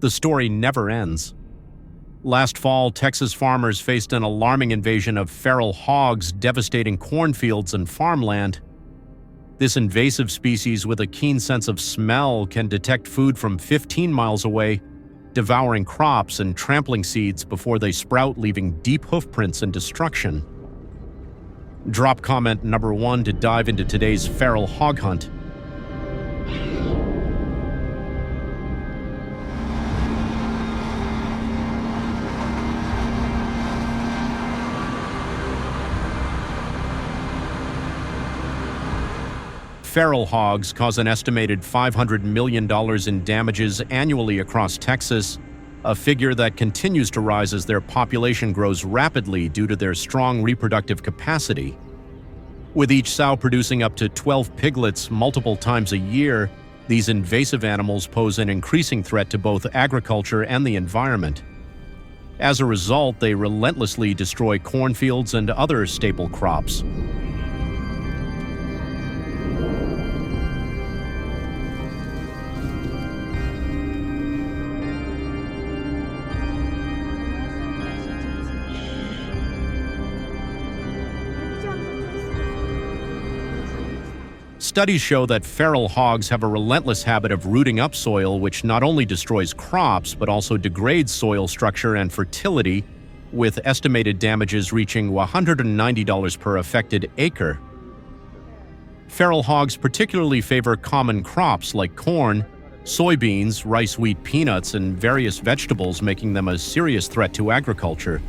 The story never ends. Last fall, Texas farmers faced an alarming invasion of feral hogs devastating cornfields and farmland. This invasive species with a keen sense of smell can detect food from 15 miles away, devouring crops and trampling seeds before they sprout, leaving deep hoofprints and destruction. Drop comment number 1 to dive into today's feral hog hunt. Feral hogs cause an estimated $500 million in damages annually across Texas, a figure that continues to rise as their population grows rapidly due to their strong reproductive capacity. With each sow producing up to 12 piglets multiple times a year, these invasive animals pose an increasing threat to both agriculture and the environment. As a result, they relentlessly destroy cornfields and other staple crops. Studies show that feral hogs have a relentless habit of rooting up soil, which not only destroys crops but also degrades soil structure and fertility, with estimated damages reaching $190 per affected acre. Feral hogs particularly favor common crops like corn, soybeans, rice, wheat, peanuts, and various vegetables, making them a serious threat to agriculture.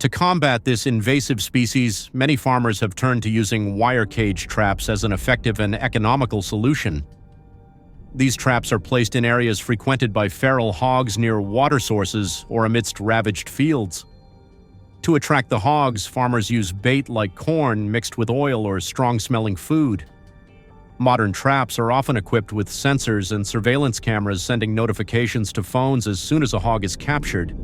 To combat this invasive species, many farmers have turned to using wire cage traps as an effective and economical solution. These traps are placed in areas frequented by feral hogs near water sources or amidst ravaged fields. To attract the hogs, farmers use bait like corn mixed with oil or strong-smelling food. Modern traps are often equipped with sensors and surveillance cameras sending notifications to phones as soon as a hog is captured.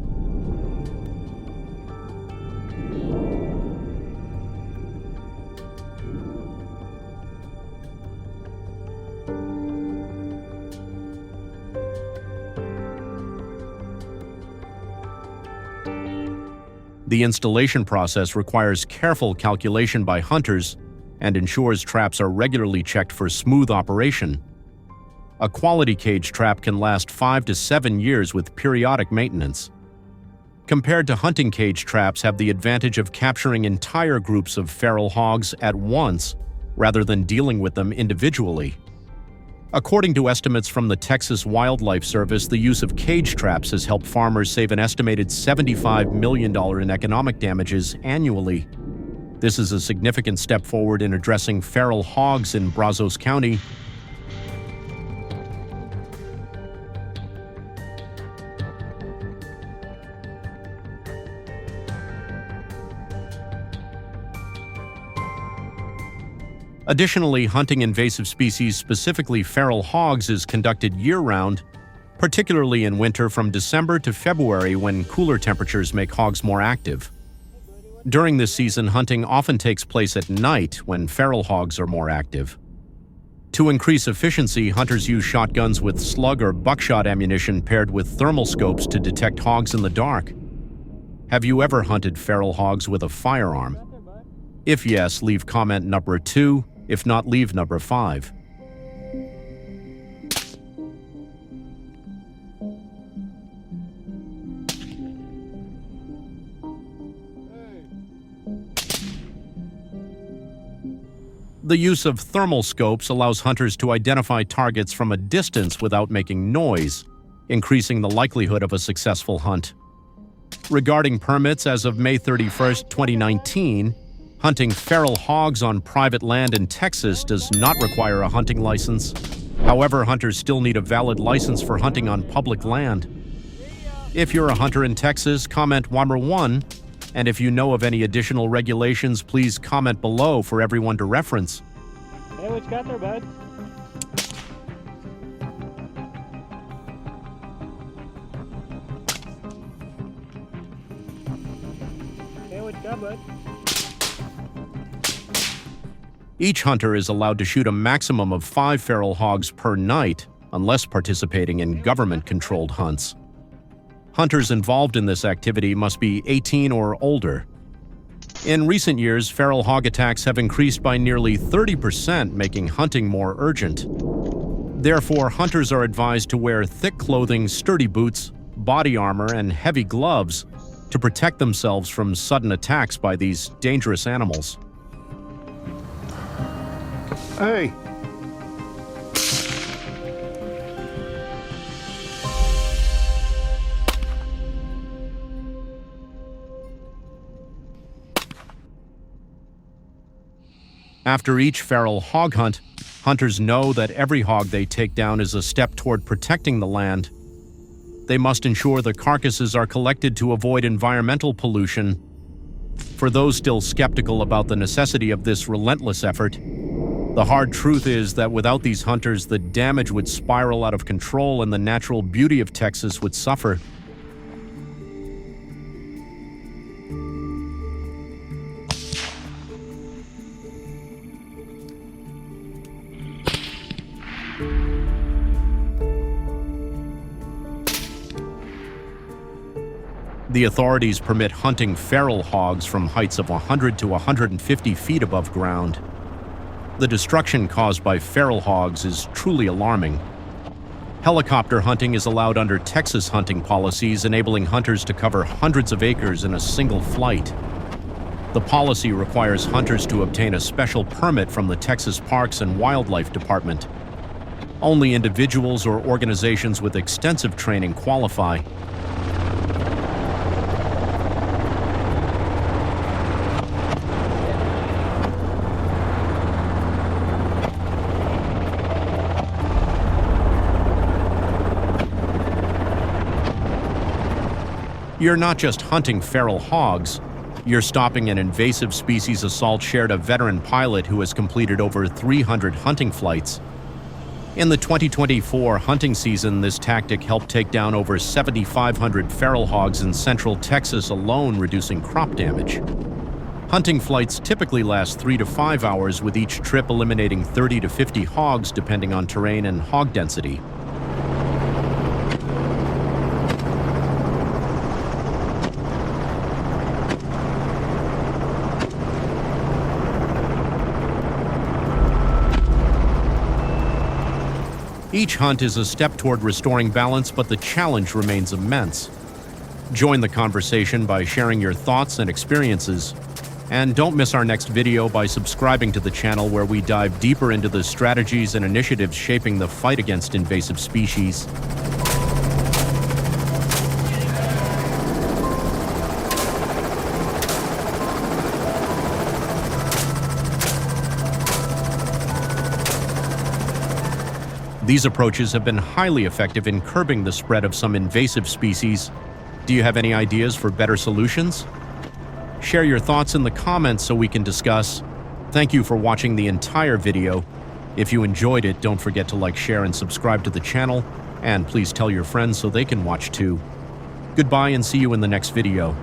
The installation process requires careful calculation by hunters and ensures traps are regularly checked for smooth operation. A quality cage trap can last 5 to 7 years with periodic maintenance. Compared to hunting cage traps have the advantage of capturing entire groups of feral hogs at once rather than dealing with them individually. According to estimates from the Texas Wildlife Service, the use of cage traps has helped farmers save an estimated $75 million in economic damages annually. This is a significant step forward in addressing feral hogs in Brazos County. Additionally, hunting invasive species, specifically feral hogs, is conducted year-round, particularly in winter from December to February when cooler temperatures make hogs more active. During this season, hunting often takes place at night when feral hogs are more active. To increase efficiency, hunters use shotguns with slug or buckshot ammunition paired with thermal scopes to detect hogs in the dark. Have you ever hunted feral hogs with a firearm? If yes, leave comment number 2. If not, leave number 5. The use of thermal scopes allows hunters to identify targets from a distance without making noise, increasing the likelihood of a successful hunt. Regarding permits, as of May 31, 2019, hunting feral hogs on private land in Texas does not require a hunting license. However, hunters still need a valid license for hunting on public land. If you're a hunter in Texas, comment number 1, and if you know of any additional regulations, please comment below for everyone to reference. Hey, what you got there, bud? know it's covered. Each hunter is allowed to shoot a maximum of 5 feral hogs per night, unless participating in government-controlled hunts. Hunters involved in this activity must be 18 or older. In recent years, feral hog attacks have increased by nearly 30%, making hunting more urgent. Therefore, hunters are advised to wear thick clothing, sturdy boots, body armor, and heavy gloves to protect themselves from sudden attacks by these dangerous animals. Hey! After each feral hog hunt, hunters know that every hog they take down is a step toward protecting the land. They must ensure the carcasses are collected to avoid environmental pollution. For those still skeptical about the necessity of this relentless effort, the hard truth is that without these hunters, the damage would spiral out of control and the natural beauty of Texas would suffer. The authorities permit hunting feral hogs from heights of 100 to 150 feet above ground. The destruction caused by feral hogs is truly alarming. Helicopter hunting is allowed under Texas hunting policies, enabling hunters to cover hundreds of acres in a single flight. The policy requires hunters to obtain a special permit from the Texas Parks and Wildlife Department. Only individuals or organizations with extensive training qualify. You're not just hunting feral hogs, you're stopping an invasive species assault, shared a veteran pilot who has completed over 300 hunting flights. In the 2024 hunting season, this tactic helped take down over 7,500 feral hogs in central Texas alone, reducing crop damage. Hunting flights typically last 3 to 5 hours, with each trip eliminating 30 to 50 hogs depending on terrain and hog density. Each hunt is a step toward restoring balance, but the challenge remains immense. Join the conversation by sharing your thoughts and experiences. And don't miss our next video by subscribing to the channel, where we dive deeper into the strategies and initiatives shaping the fight against invasive species. These approaches have been highly effective in curbing the spread of some invasive species. Do you have any ideas for better solutions? Share your thoughts in the comments so we can discuss. Thank you for watching the entire video. If you enjoyed it, don't forget to like, share, and subscribe to the channel. And please tell your friends so they can watch too. Goodbye and see you in the next video.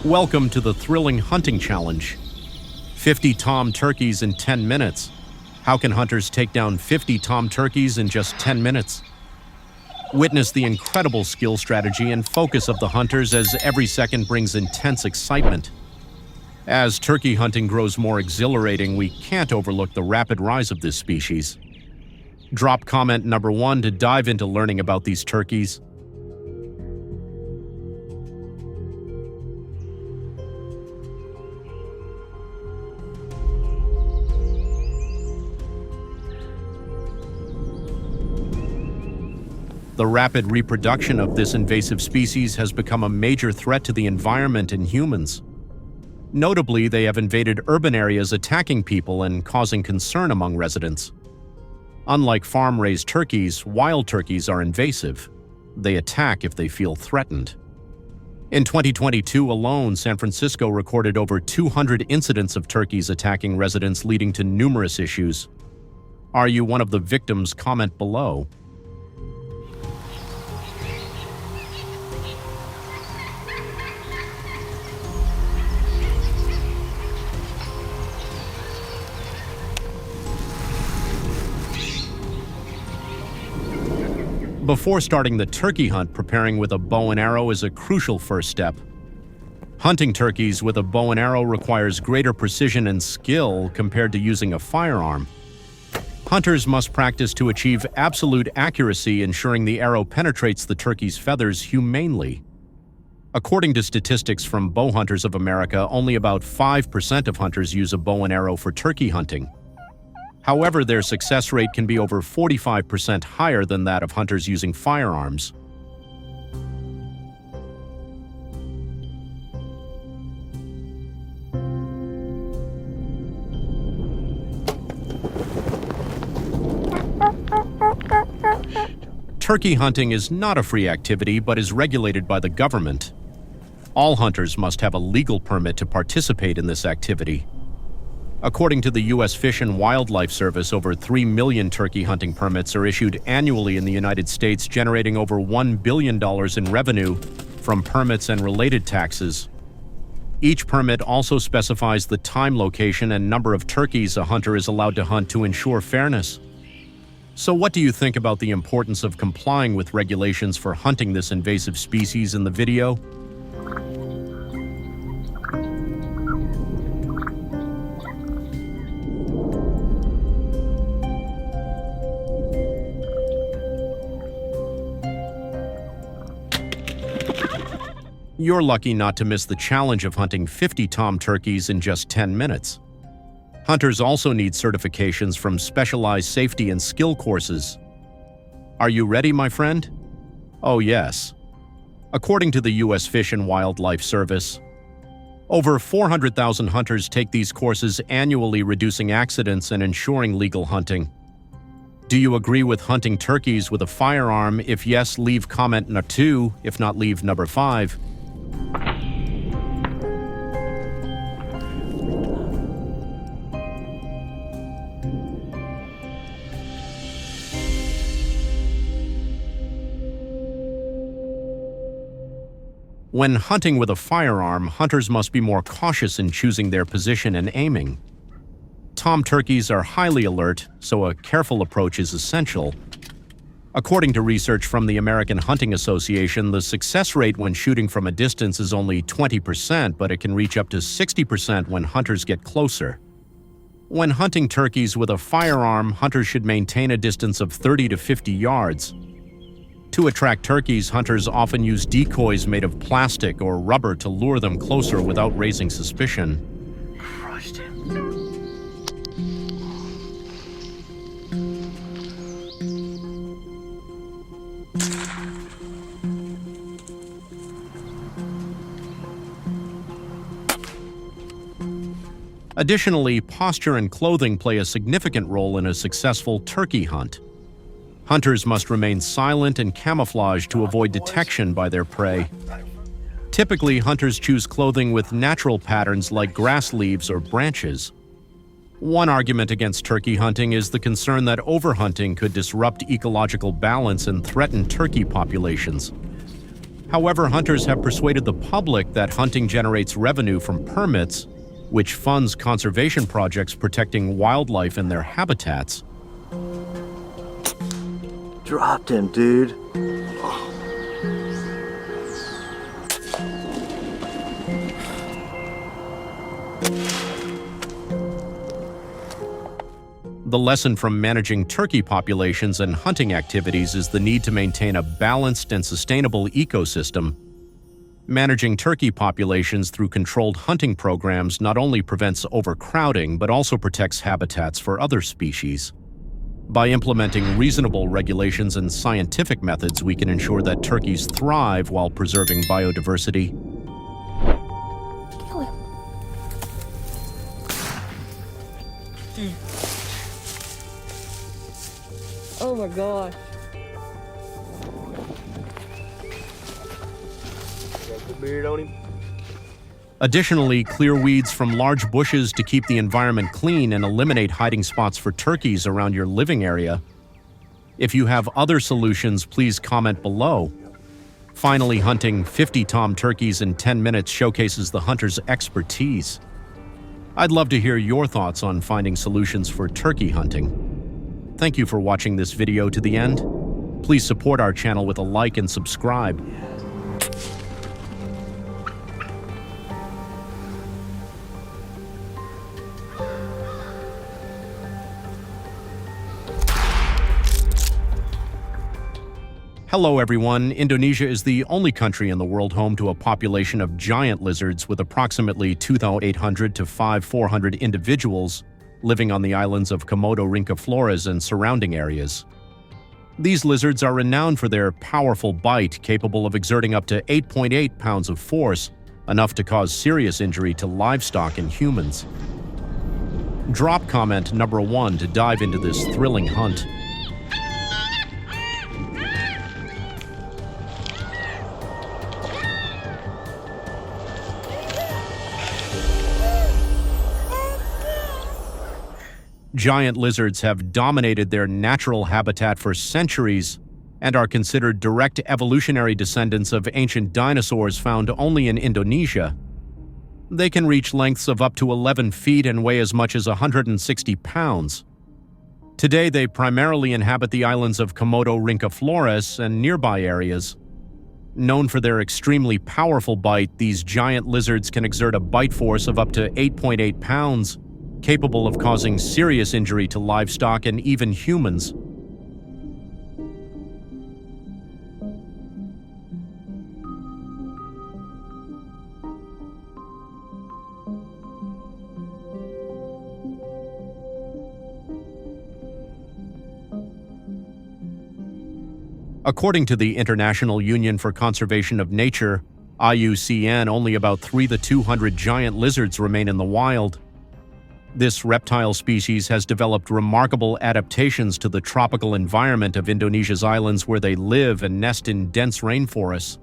Welcome to the thrilling hunting challenge. 50 tom turkeys in 10 minutes. How can hunters take down 50 tom turkeys in just 10 minutes? Witness the incredible skill, strategy, and focus of the hunters as every second brings intense excitement. As turkey hunting grows more exhilarating, we can't overlook the rapid rise of this species. Drop comment number 1 to dive into learning about these turkeys. The rapid reproduction of this invasive species has become a major threat to the environment and humans. Notably, they have invaded urban areas, attacking people and causing concern among residents. Unlike farm-raised turkeys, wild turkeys are invasive. They attack if they feel threatened. In 2022 alone, San Francisco recorded over 200 incidents of turkeys attacking residents, leading to numerous issues. Are you one of the victims? Comment below. Before starting the turkey hunt, preparing with a bow and arrow is a crucial first step. Hunting turkeys with a bow and arrow requires greater precision and skill compared to using a firearm. Hunters must practice to achieve absolute accuracy, ensuring the arrow penetrates the turkey's feathers humanely. According to statistics from Bow Hunters of America, only about 5% of hunters use a bow and arrow for turkey hunting. However, their success rate can be over 45% higher than that of hunters using firearms. Turkey hunting is not a free activity, but is regulated by the government. All hunters must have a legal permit to participate in this activity. According to the U.S. Fish and Wildlife Service, over 3 million turkey hunting permits are issued annually in the United States, generating over $1 billion in revenue from permits and related taxes. Each permit also specifies the time, location, and number of turkeys a hunter is allowed to hunt to ensure fairness. So what do you think about the importance of complying with regulations for hunting this invasive species in the video? You're lucky not to miss the challenge of hunting 50 tom turkeys in just 10 minutes. Hunters also need certifications from specialized safety and skill courses. Are you ready, my friend? Oh yes. According to the U.S. Fish and Wildlife Service, over 400,000 hunters take these courses annually, reducing accidents and ensuring legal hunting. Do you agree with hunting turkeys with a firearm? If yes, leave comment number 2. If not, leave number 5. When hunting with a firearm, hunters must be more cautious in choosing their position and aiming. Tom turkeys are highly alert, so a careful approach is essential. According to research from the American Hunting Association, the success rate when shooting from a distance is only 20%, but it can reach up to 60% when hunters get closer. When hunting turkeys with a firearm, hunters should maintain a distance of 30 to 50 yards. To attract turkeys, hunters often use decoys made of plastic or rubber to lure them closer without raising suspicion. Crushed him. Additionally, posture and clothing play a significant role in a successful turkey hunt. Hunters must remain silent and camouflaged to avoid detection by their prey. Typically, hunters choose clothing with natural patterns like grass leaves or branches. One argument against turkey hunting is the concern that overhunting could disrupt ecological balance and threaten turkey populations. However, hunters have persuaded the public that hunting generates revenue from permits, which funds conservation projects protecting wildlife and their habitats. Dropped him, dude. The lesson from managing turkey populations and hunting activities is the need to maintain a balanced and sustainable ecosystem. Managing turkey populations through controlled hunting programs not only prevents overcrowding, but also protects habitats for other species. By implementing reasonable regulations and scientific methods, we can ensure that turkeys thrive while preserving biodiversity. Kill him. Oh my gosh. The beard on him. Additionally, clear weeds from large bushes to keep the environment clean and eliminate hiding spots for turkeys around your living area. If you have other solutions, please comment below. Finally, hunting 50 tom turkeys in 10 minutes showcases the hunter's expertise. I'd love to hear your thoughts on finding solutions for turkey hunting. Thank you for watching this video to the end. Please support our channel with a like and subscribe. Hello everyone, Indonesia is the only country in the world home to a population of giant lizards with approximately 2,800 to 5,400 individuals living on the islands of Komodo Flores and surrounding areas. These lizards are renowned for their powerful bite capable of exerting up to 8.8 pounds of force, enough to cause serious injury to livestock and humans. Drop comment number 1 to dive into this thrilling hunt. Giant lizards have dominated their natural habitat for centuries and are considered direct evolutionary descendants of ancient dinosaurs found only in Indonesia. They can reach lengths of up to 11 feet and weigh as much as 160 pounds. Today, they primarily inhabit the islands of Komodo Flores and nearby areas. Known for their extremely powerful bite, these giant lizards can exert a bite force of up to 8.8 pounds, capable of causing serious injury to livestock and even humans. According to the International Union for Conservation of Nature, IUCN, only about 3 to 200 giant lizards remain in the wild. This reptile species has developed remarkable adaptations to the tropical environment of Indonesia's islands where they live and nest in dense rainforests.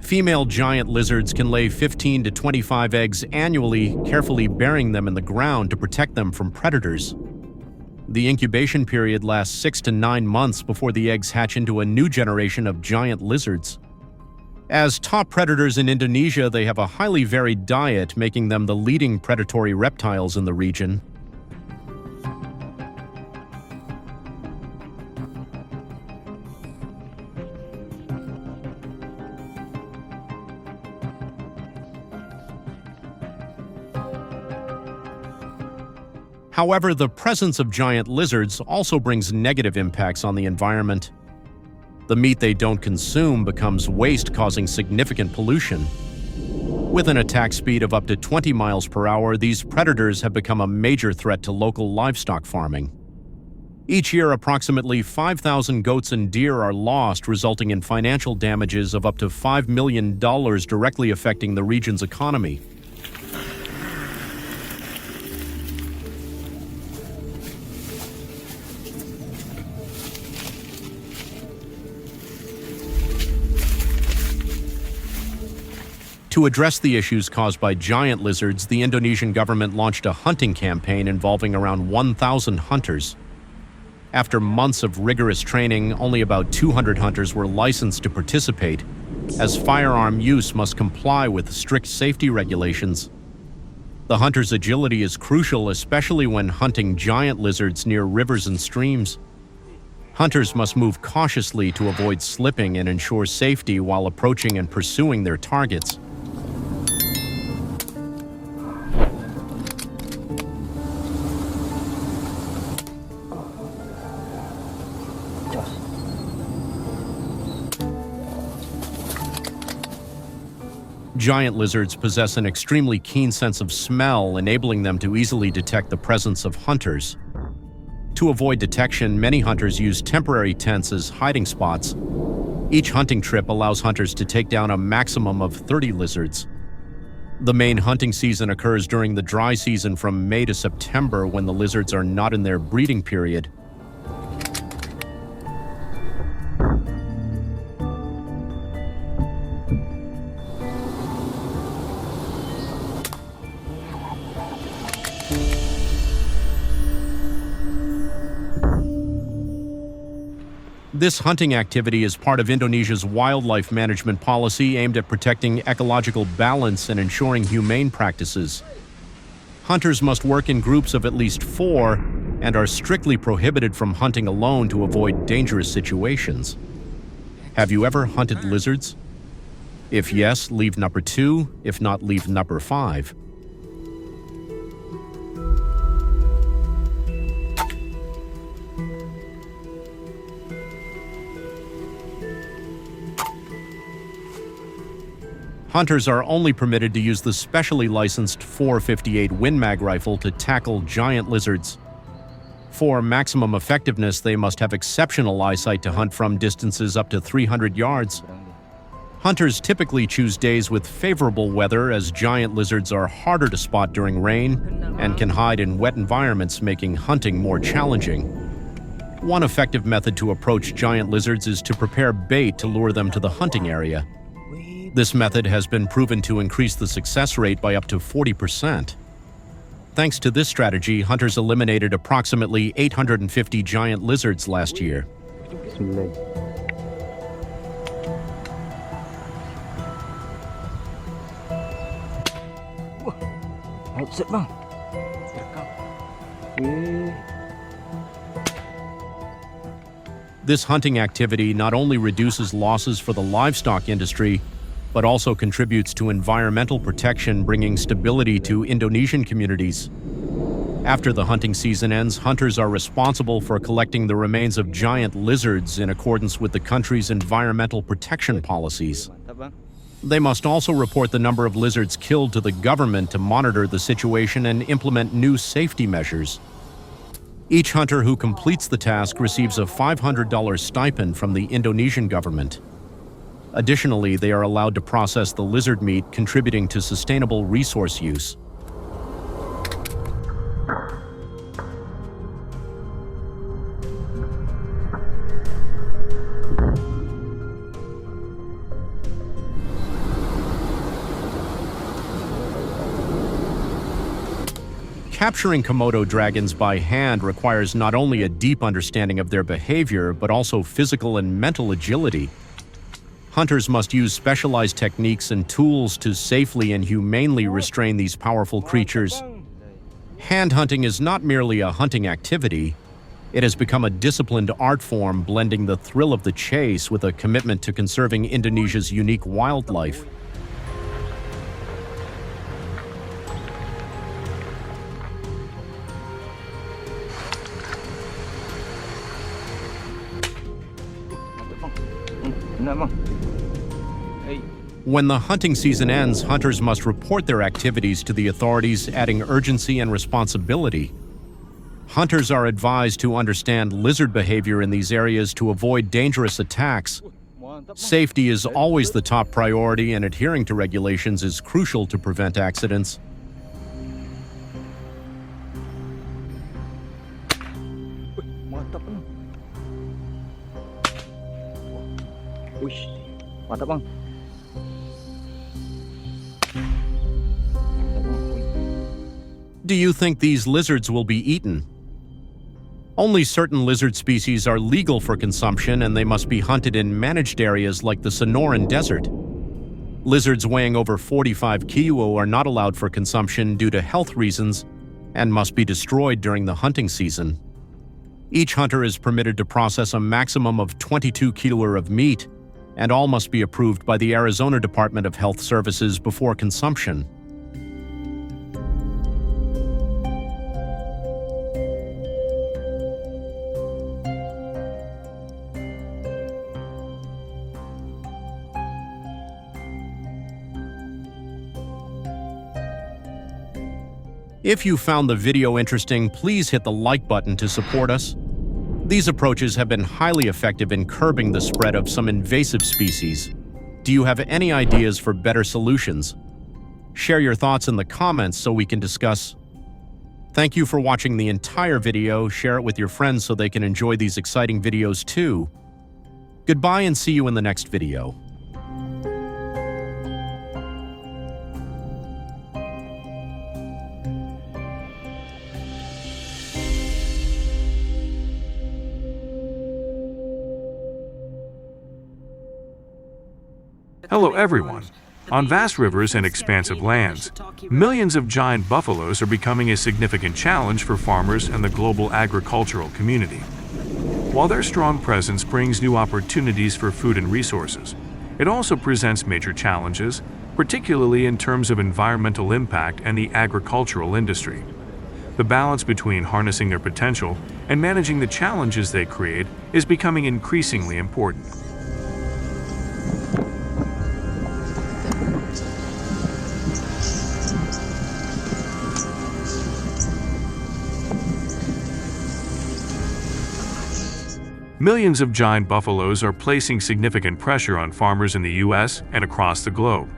Female giant lizards can lay 15 to 25 eggs annually, carefully burying them in the ground to protect them from predators. The incubation period lasts 6 to 9 months before the eggs hatch into a new generation of giant lizards. As top predators in Indonesia, they have a highly varied diet, making them the leading predatory reptiles in the region. However, the presence of giant lizards also brings negative impacts on the environment. The meat they don't consume becomes waste, causing significant pollution. With an attack speed of up to 20 miles per hour, these predators have become a major threat to local livestock farming. Each year, approximately 5,000 goats and deer are lost, resulting in financial damages of up to $5 million directly affecting the region's economy. To address the issues caused by giant lizards, the Indonesian government launched a hunting campaign involving around 1,000 hunters. After months of rigorous training, only about 200 hunters were licensed to participate, as firearm use must comply with strict safety regulations. The hunter's agility is crucial, especially when hunting giant lizards near rivers and streams. Hunters must move cautiously to avoid slipping and ensure safety while approaching and pursuing their targets. Giant lizards possess an extremely keen sense of smell, enabling them to easily detect the presence of hunters. To avoid detection, many hunters use temporary tents as hiding spots. Each hunting trip allows hunters to take down a maximum of 30 lizards. The main hunting season occurs during the dry season from May to September, when the lizards are not in their breeding period. This hunting activity is part of Indonesia's wildlife management policy aimed at protecting ecological balance and ensuring humane practices. Hunters must work in groups of at least 4 and are strictly prohibited from hunting alone to avoid dangerous situations. Have you ever hunted lizards? If yes, leave number 2. If not, leave number 5. Hunters are only permitted to use the specially licensed .458 Win Mag rifle to tackle giant lizards. For maximum effectiveness, they must have exceptional eyesight to hunt from distances up to 300 yards. Hunters typically choose days with favorable weather, as giant lizards are harder to spot during rain and can hide in wet environments, making hunting more challenging. One effective method to approach giant lizards is to prepare bait to lure them to the hunting area. This method has been proven to increase the success rate by up to 40%. Thanks to this strategy, hunters eliminated approximately 850 giant lizards last year. This hunting activity not only reduces losses for the livestock industry, but also contributes to environmental protection, bringing stability to Indonesian communities. After the hunting season ends, hunters are responsible for collecting the remains of giant lizards in accordance with the country's environmental protection policies. They must also report the number of lizards killed to the government to monitor the situation and implement new safety measures. Each hunter who completes the task receives a $500 stipend from the Indonesian government. Additionally, they are allowed to process the lizard meat, contributing to sustainable resource use. Capturing Komodo dragons by hand requires not only a deep understanding of their behavior, but also physical and mental agility. Hunters must use specialized techniques and tools to safely and humanely restrain these powerful creatures. Hand hunting is not merely a hunting activity. It has become a disciplined art form, blending the thrill of the chase with a commitment to conserving Indonesia's unique wildlife. When the hunting season ends, hunters must report their activities to the authorities, adding urgency and responsibility. Hunters are advised to understand lizard behavior in these areas to avoid dangerous attacks. Safety is always the top priority, and adhering to regulations is crucial to prevent accidents. Mantap bang. Do you think these lizards will be eaten? Only certain lizard species are legal for consumption, and they must be hunted in managed areas like the Sonoran Desert. Lizards weighing over 45 kilo are not allowed for consumption due to health reasons and must be destroyed during the hunting season. Each hunter is permitted to process a maximum of 22 kilo of meat, and all must be approved by the Arizona Department of Health Services before consumption. If you found the video interesting, please hit the like button to support us. These approaches have been highly effective in curbing the spread of some invasive species. Do you have any ideas for better solutions? Share your thoughts in the comments so we can discuss. Thank you for watching the entire video. Share it with your friends so they can enjoy these exciting videos too. Goodbye and see you in the next video. Hello everyone. On vast rivers and expansive lands, millions of giant buffaloes are becoming a significant challenge for farmers and the global agricultural community. While their strong presence brings new opportunities for food and resources, it also presents major challenges, particularly in terms of environmental impact and the agricultural industry. The balance between harnessing their potential and managing the challenges they create is becoming increasingly important. Millions of giant buffaloes are placing significant pressure on farmers in the U.S. and across the globe.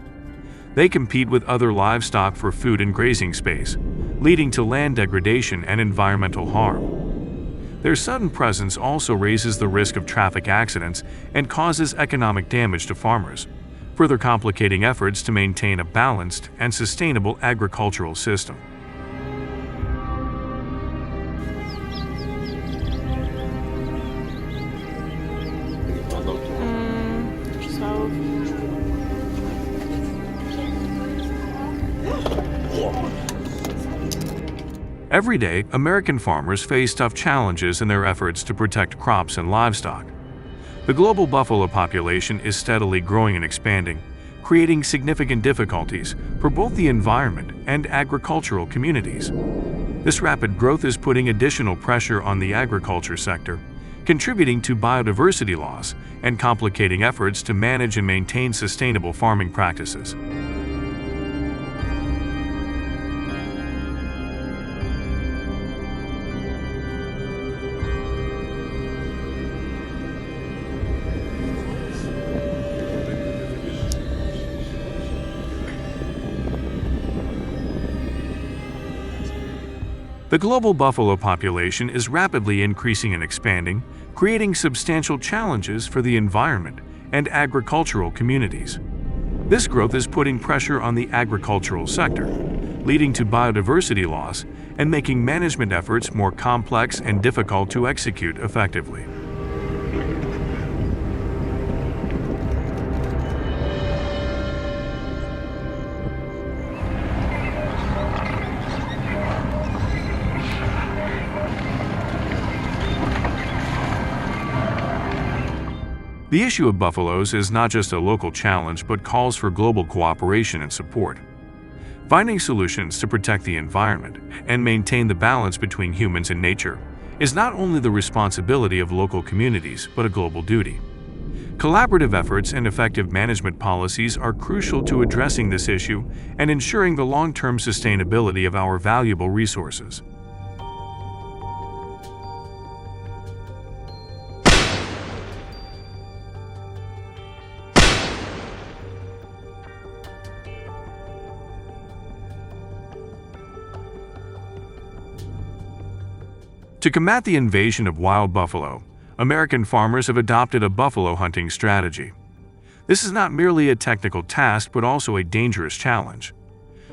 They compete with other livestock for food and grazing space, leading to land degradation and environmental harm. Their sudden presence also raises the risk of traffic accidents and causes economic damage to farmers, further complicating efforts to maintain a balanced and sustainable agricultural system. Every day, American farmers face tough challenges in their efforts to protect crops and livestock. The global buffalo population is steadily growing and expanding, creating significant difficulties for both the environment and agricultural communities. This rapid growth is putting additional pressure on the agriculture sector, contributing to biodiversity loss and complicating efforts to manage and maintain sustainable farming practices. The global buffalo population is rapidly increasing and expanding, creating substantial challenges for the environment and agricultural communities. This growth is putting pressure on the agricultural sector, leading to biodiversity loss and making management efforts more complex and difficult to execute effectively. The issue of buffaloes is not just a local challenge but calls for global cooperation and support. Finding solutions to protect the environment and maintain the balance between humans and nature is not only the responsibility of local communities but a global duty. Collaborative efforts and effective management policies are crucial to addressing this issue and ensuring the long-term sustainability of our valuable resources. To combat the invasion of wild buffalo, American farmers have adopted a buffalo hunting strategy. This is not merely a technical task but also a dangerous challenge.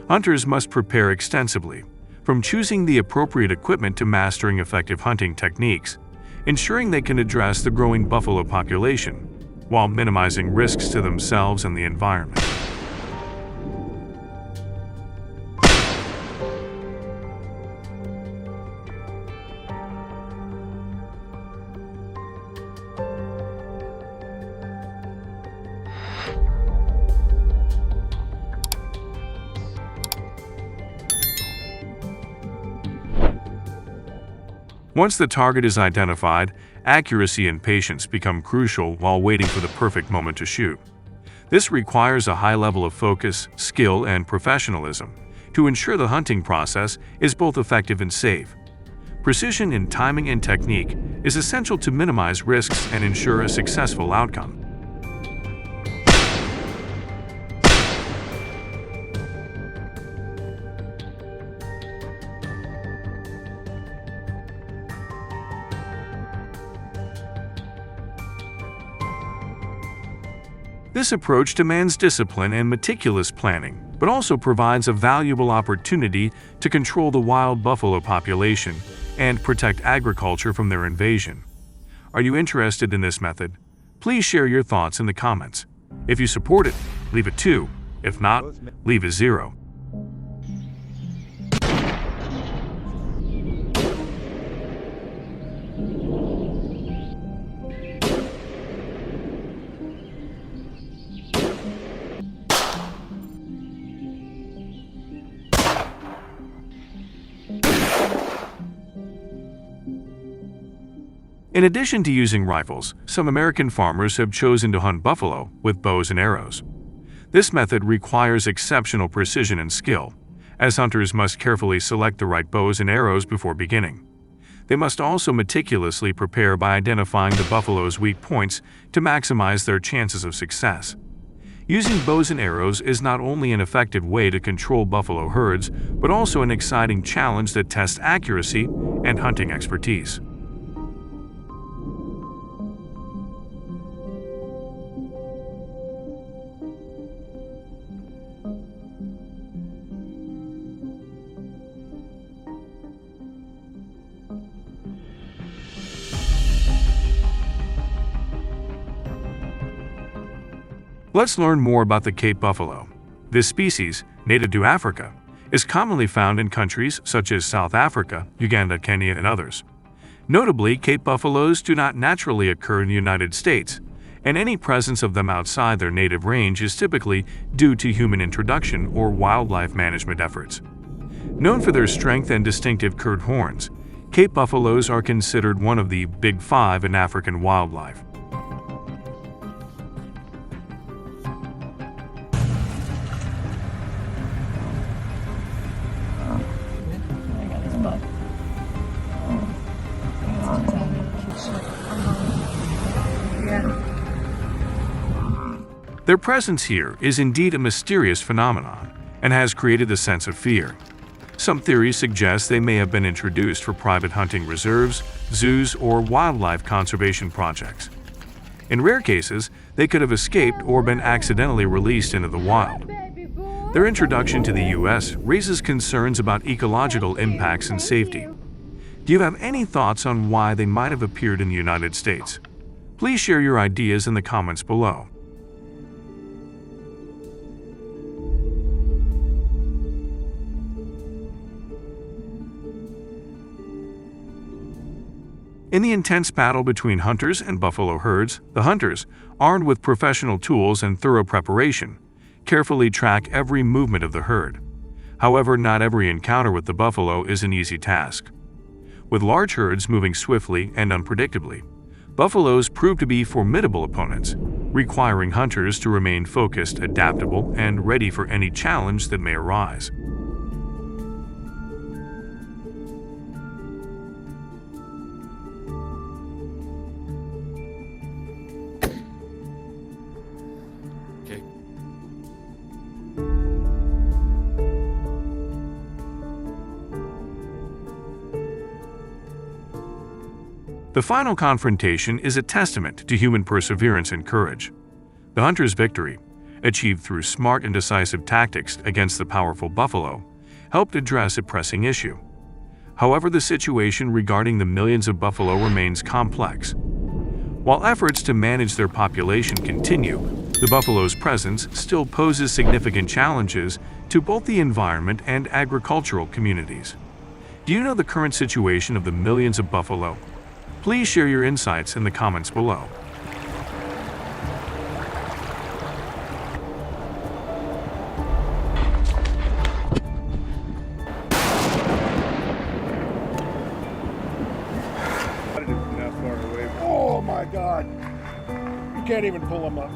Hunters must prepare extensively, from choosing the appropriate equipment to mastering effective hunting techniques, ensuring they can address the growing buffalo population while minimizing risks to themselves and the environment. Once the target is identified, accuracy and patience become crucial while waiting for the perfect moment to shoot. This requires a high level of focus, skill, and professionalism to ensure the hunting process is both effective and safe. Precision in timing and technique is essential to minimize risks and ensure a successful outcome. This approach demands discipline and meticulous planning, but also provides a valuable opportunity to control the wild buffalo population and protect agriculture from their invasion. Are you interested in this method? Please share your thoughts in the comments. If you support it, leave a 2. If not, leave a 0. In addition to using rifles, some American farmers have chosen to hunt buffalo with bows and arrows. This method requires exceptional precision and skill, as hunters must carefully select the right bows and arrows before beginning. They must also meticulously prepare by identifying the buffalo's weak points to maximize their chances of success. Using bows and arrows is not only an effective way to control buffalo herds, but also an exciting challenge that tests accuracy and hunting expertise. Let's learn more about the Cape buffalo. This species, native to Africa, is commonly found in countries such as South Africa, Uganda, Kenya, and others. Notably, Cape buffaloes do not naturally occur in the United States, and any presence of them outside their native range is typically due to human introduction or wildlife management efforts. Known for their strength and distinctive curved horns, Cape buffaloes are considered one of the Big Five in African wildlife. Their presence here is indeed a mysterious phenomenon and has created a sense of fear. Some theories suggest they may have been introduced for private hunting reserves, zoos, or wildlife conservation projects. In rare cases, they could have escaped or been accidentally released into the wild. Their introduction to the U.S. raises concerns about ecological impacts and safety. Do you have any thoughts on why they might have appeared in the United States? Please share your ideas in the comments below. In the intense battle between hunters and buffalo herds, the hunters, armed with professional tools and thorough preparation, carefully track every movement of the herd. However, not every encounter with the buffalo is an easy task. With large herds moving swiftly and unpredictably, buffaloes prove to be formidable opponents, requiring hunters to remain focused, adaptable, and ready for any challenge that may arise. The final confrontation is a testament to human perseverance and courage. The hunter's victory, achieved through smart and decisive tactics against the powerful buffalo, helped address a pressing issue. However, the situation regarding the millions of buffalo remains complex. While efforts to manage their population continue, the buffalo's presence still poses significant challenges to both the environment and agricultural communities. Do you know the current situation of the millions of buffalo? Please share your insights in the comments below. Oh my God! You can't even pull them up.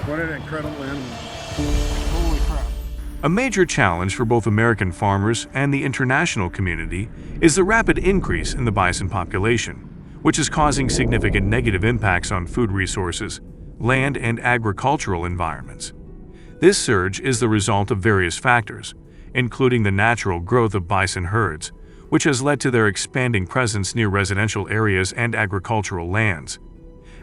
What an incredible animal. Holy crap. A major challenge for both American farmers and the international community is the rapid increase in the bison population, which is causing significant negative impacts on food resources, land, and agricultural environments. This surge is the result of various factors, including the natural growth of bison herds, which has led to their expanding presence near residential areas and agricultural lands.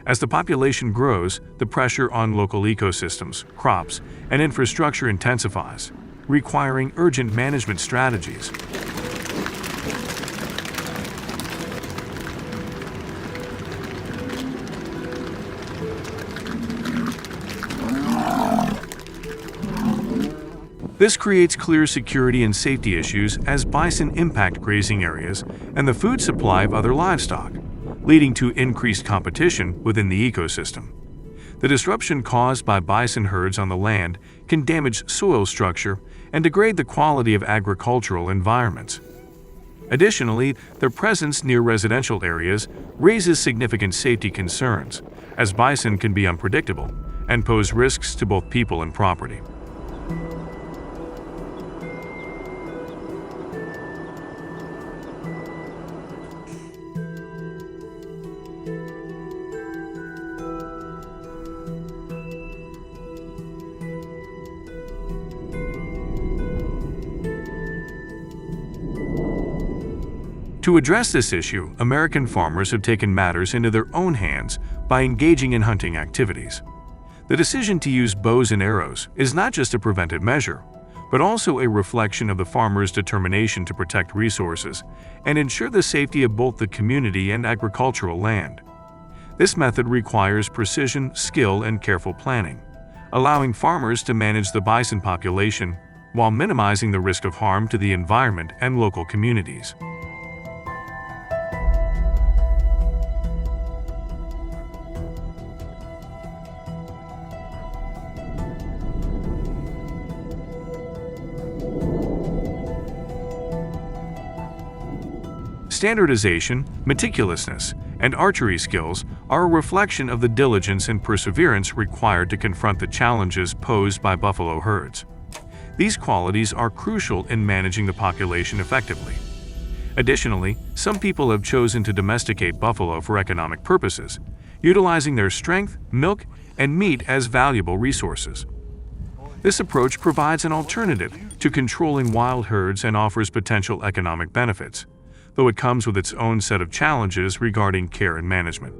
As the population grows, the pressure on local ecosystems, crops, and infrastructure intensifies, requiring urgent management strategies. This creates clear security and safety issues as bison impact grazing areas and the food supply of other livestock, leading to increased competition within the ecosystem. The disruption caused by bison herds on the land can damage soil structure and degrade the quality of agricultural environments. Additionally, their presence near residential areas raises significant safety concerns, as bison can be unpredictable and pose risks to both people and property. To address this issue, American farmers have taken matters into their own hands by engaging in hunting activities. The decision to use bows and arrows is not just a preventive measure, but also a reflection of the farmer's determination to protect resources and ensure the safety of both the community and agricultural land. This method requires precision, skill, and careful planning, allowing farmers to manage the bison population while minimizing the risk of harm to the environment and local communities. Standardization, meticulousness, and archery skills are a reflection of the diligence and perseverance required to confront the challenges posed by buffalo herds. These qualities are crucial in managing the population effectively. Additionally, some people have chosen to domesticate buffalo for economic purposes, utilizing their strength, milk, and meat as valuable resources. This approach provides an alternative to controlling wild herds and offers potential economic benefits, though it comes with its own set of challenges regarding care and management.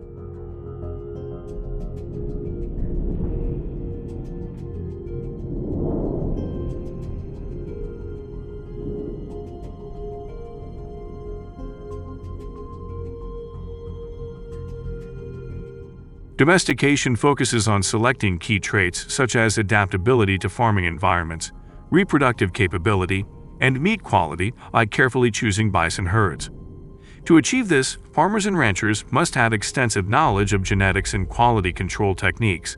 Domestication focuses on selecting key traits such as adaptability to farming environments, reproductive capability, and meat quality by carefully choosing bison herds. To achieve this, farmers and ranchers must have extensive knowledge of genetics and quality control techniques.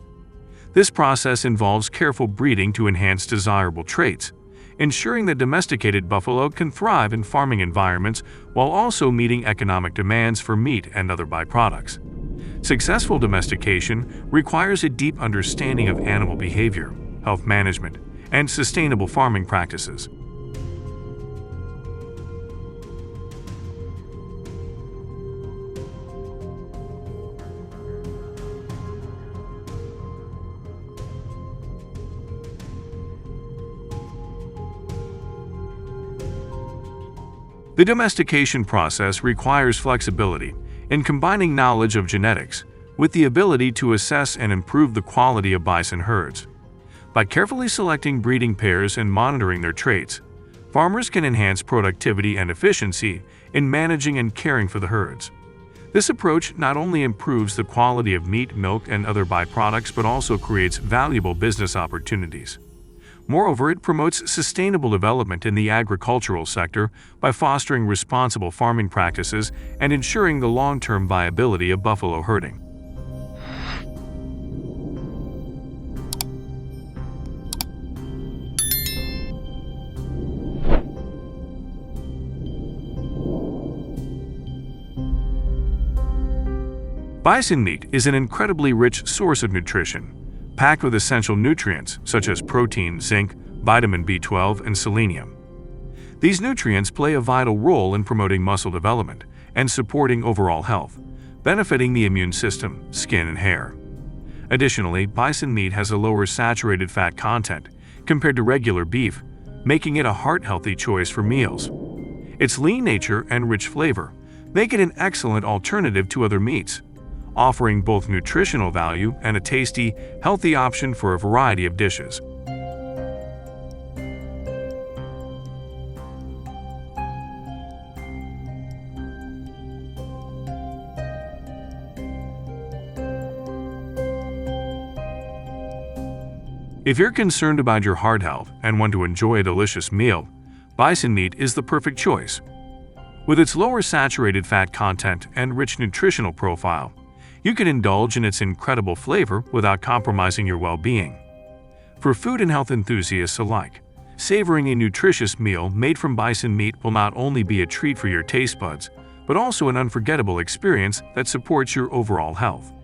This process involves careful breeding to enhance desirable traits, ensuring that domesticated buffalo can thrive in farming environments while also meeting economic demands for meat and other byproducts. Successful domestication requires a deep understanding of animal behavior, health management, and sustainable farming practices. The domestication process requires flexibility in combining knowledge of genetics with the ability to assess and improve the quality of bison herds. By carefully selecting breeding pairs and monitoring their traits, farmers can enhance productivity and efficiency in managing and caring for the herds. This approach not only improves the quality of meat, milk, and other byproducts, but also creates valuable business opportunities. Moreover, it promotes sustainable development in the agricultural sector by fostering responsible farming practices and ensuring the long-term viability of buffalo herding. Bison meat is an incredibly rich source of nutrition, packed with essential nutrients such as protein, zinc, vitamin B12, and selenium. These nutrients play a vital role in promoting muscle development and supporting overall health, benefiting the immune system, skin, and hair. Additionally, bison meat has a lower saturated fat content compared to regular beef, making it a heart-healthy choice for meals. Its lean nature and rich flavor make it an excellent alternative to other meats, offering both nutritional value and a tasty, healthy option for a variety of dishes. If you're concerned about your heart health and want to enjoy a delicious meal, bison meat is the perfect choice. With its lower saturated fat content and rich nutritional profile, you can indulge in its incredible flavor without compromising your well-being. For food and health enthusiasts alike, savoring a nutritious meal made from bison meat will not only be a treat for your taste buds, but also an unforgettable experience that supports your overall health.